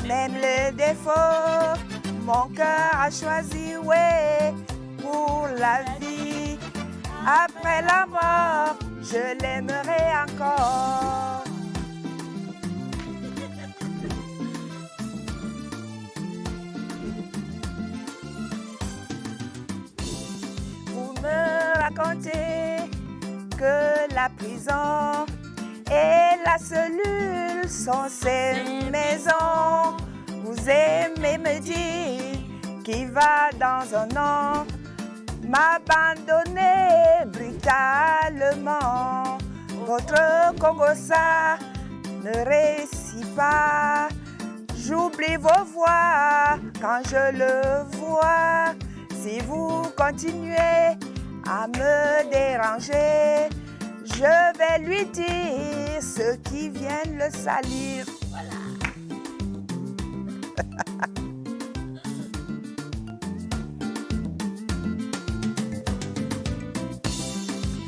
même les défauts, mon cœur a choisi, ouais, pour la vie. Après la mort, je l'aimerai encore. Vous me racontez que la prison et la cellule sont ces maisons. Vous aimez me dire qui va dans un an m'abandonner brutalement. Votre Congo-ça ne réussit pas. J'oublie vos voix quand je le vois. Si vous continuez à me déranger, je vais lui dire ceux qui viennent le salir. Voilà.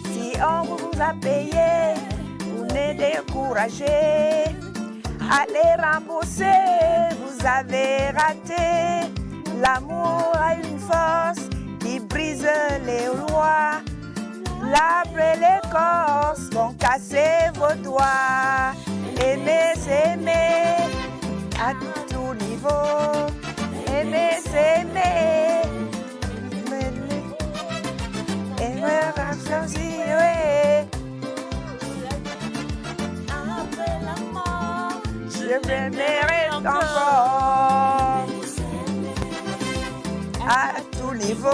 Si on vous a payé, vous ne découragez. Allez rembourser, vous avez raté. L'amour a une force qui brise les lois. L'arbre et l'écorce vont casser vos doigts. Aimer, c'est aimer à tout niveau. Aimer, c'est aimer. Aimer, choisir, oui. Après la mort, je m'aimerai encore. À tout niveau.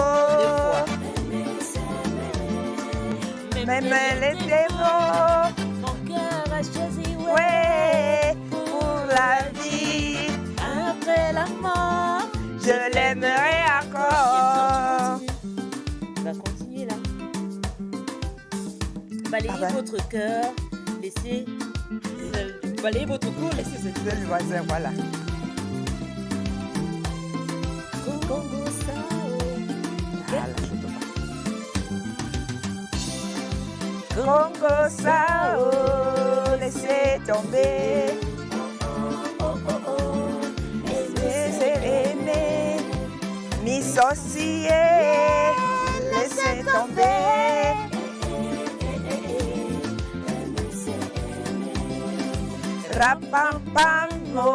Même les démons, mon cœur a choisi, ouais, pour la vie. Après la mort, je l'aimerai encore. On va continuer là. Balayez votre cœur, laissez. Balayez votre cou, laissez ce le voisin, voilà. Congo Sao. Congo Sao, laissez tomber. Laissez aimer. M'issocier, laissez tomber. Rapampamo,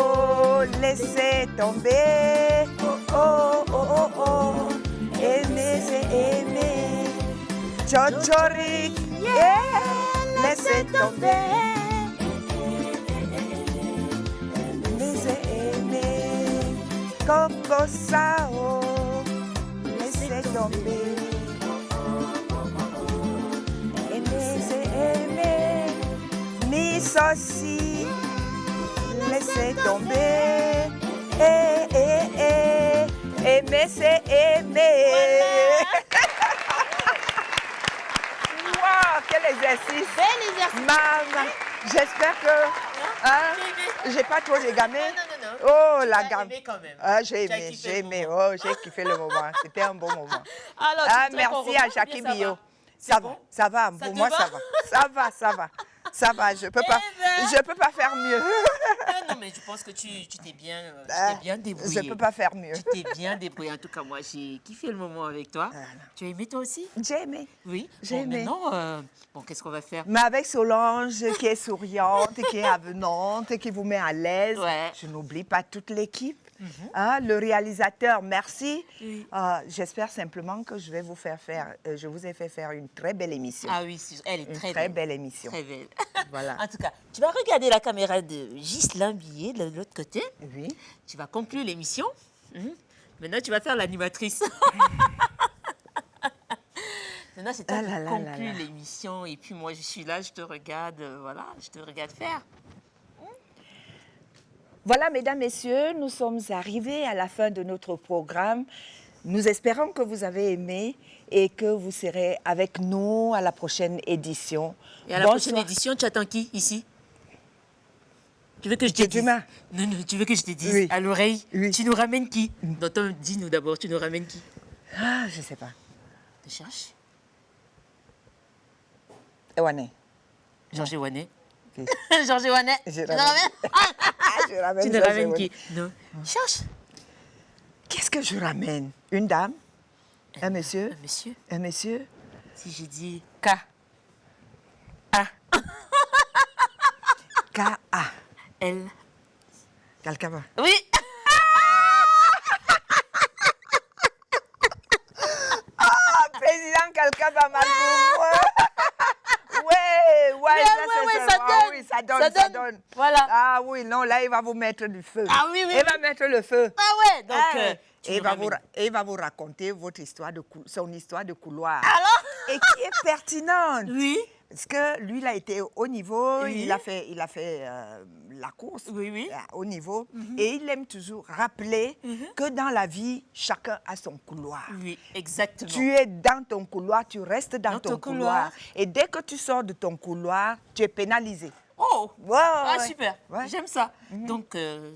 laissez tomber. Oh, oh, oh, oh. Aimer, c'est aimer. Chochorik, yeah, laissez tomber. Laissez aimer. Congo Sao, laissez tomber. Aimer, c'est aimer. M'issocier, laissez tomber. Aimer, c'est aimer. Wow, quel exercice! Bel exercice! Maman, j'espère que j'ai pas trop les gamins. Non. Oh, la gamme. Aimé quand même. Ah, j'ai aimé. Oh, j'ai kiffé le moment. C'était un bon moment. Alors, merci à Jackie Bio. Ça va. Pour moi, ça va. Ça va, je peux pas faire mieux. Non, mais je pense que tu t'es bien débrouillé. Je peux pas faire mieux. Tu t'es bien débrouillé. En tout cas, moi, j'ai kiffé le moment avec toi. Voilà. Tu as aimé toi aussi? J'ai aimé. Oui. J'ai aimé. Maintenant, qu'est-ce qu'on va faire? Mais avec Solange, qui est souriante, qui est avenante, qui vous met à l'aise. Ouais. Je n'oublie pas toute l'équipe. Le réalisateur, merci. Oui. J'espère simplement que je vous ai fait faire une très belle émission. Ah oui, elle est très belle émission. Très belle. Voilà. En tout cas, tu vas regarder la caméra de Ghislain Billet de l'autre côté. Oui. Tu vas conclure l'émission. Maintenant, tu vas faire l'animatrice. Maintenant, c'est toi qui conclue l'émission. Et puis moi, je suis là, je te regarde, je te regarde faire. Voilà, mesdames, messieurs, nous sommes arrivés à la fin de notre programme. Nous espérons que vous avez aimé et que vous serez avec nous à la prochaine édition. Et à la prochaine édition, tu attends qui ici? Tu veux que je te dise? Non, tu veux que je te dise à l'oreille? Tu nous ramènes qui? Dis-nous d'abord, tu nous ramènes qui? Ah, je ne sais pas. Tu cherches? Ewane. Georges Ewane. Georges Ewanet. Je Tu le ramènes? Je ramène Tu ne Georges ramènes Ewanet. qui? Non. Cherche. Qu'est-ce que je ramène? Une dame? Un monsieur? Un monsieur. Un monsieur? Si je dis K. A. K-A. L. Kalkaba. Oui. Président Kalkaba Malboum. Ouais, ça donne. Oui, ça donne. Voilà. Ah oui, non, là, il va vous mettre du feu. Ah oui, oui. Il va mettre le feu. Ah ouais, donc... Et il va vous raconter votre histoire son histoire de couloir. Alors? Et qui est pertinente. Oui. Parce que lui, il a été au niveau, Oui. il a fait la course Oui. au niveau. Et il aime toujours rappeler que dans la vie, chacun a son couloir. Oui, exactement. Tu es dans ton couloir, tu restes dans ton couloir. Et dès que tu sors de ton couloir, tu es pénalisé. Oh, Ouais, ah ouais. super, Ouais. j'aime ça. Donc,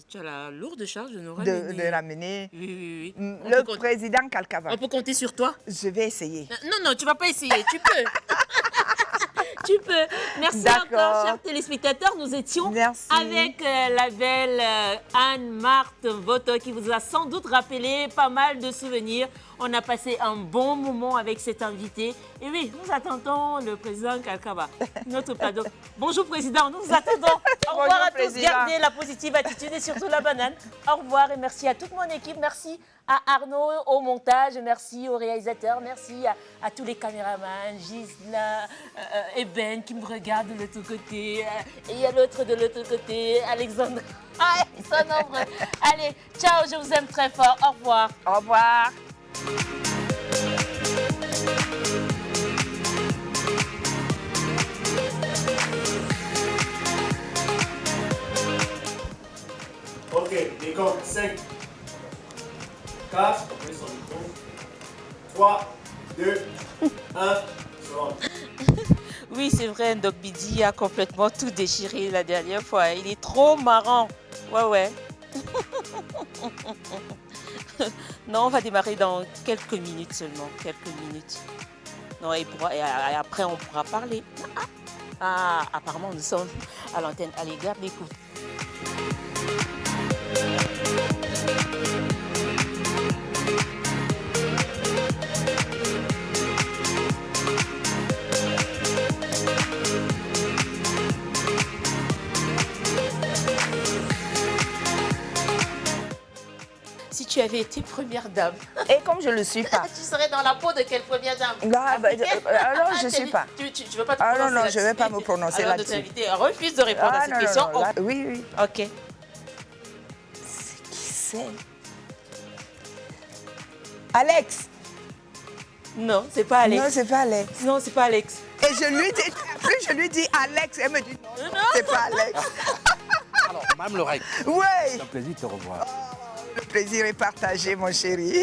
tu as la lourde charge de nous ramener. De ramener Oui. le président Kalkaba. On peut compter sur toi? Je vais essayer. Non, tu vas pas essayer, tu peux. Tu peux. Merci D'accord. encore, chers téléspectateurs. Nous étions avec la belle Anne-Marthe Voto qui vous a sans doute rappelé pas mal de souvenirs. On a passé un bon moment avec cet invité. Et oui, nous attendons le président Kalkaba, notre plateau. Bonjour président, nous vous attendons. Au revoir à tous. Président. Gardez la positive attitude et surtout la banane. Au revoir et merci à toute mon équipe. Merci à Arnaud au montage. Merci aux réalisateurs. Merci à tous les caméramans, Gisela, Ben qui me regarde de l'autre côté. Et il y a l'autre de l'autre côté, Alexandre. Ah, son nombre. Allez, ciao, je vous aime très fort. Au revoir. Au revoir. Ok, les comptes 5, 4, on met son micro, 3, 2, 1, seconde. Oui, c'est vrai, Doc Bidi a complètement tout déchiré la dernière fois. Il est trop marrant. Ouais. Non, on va démarrer dans quelques minutes seulement. Quelques minutes. Non, et après, on pourra parler. Ah, apparemment, nous sommes à l'antenne. Allez, garde l'écoute. Si tu avais été première dame. Et comme je ne le suis pas. Tu serais dans la peau de quelle première dame? Non, alors je ne suis pas. Tu veux pas te Ah prononcer non, je ne là-dessus? vais pas me prononcer Alors, là-dessus. notre invité refuse de répondre à cette question. Non, oui. Ok. C'est qui c'est? Alex. Non, c'est pas Alex. Non, c'est pas Alex. Non, c'est pas Alex. Et je lui dis Alex, elle me dit non, c'est pas Alex. Alors, Mme Lorraine, Ouais. c'est un plaisir de te revoir. Le plaisir est partagé, mon chéri.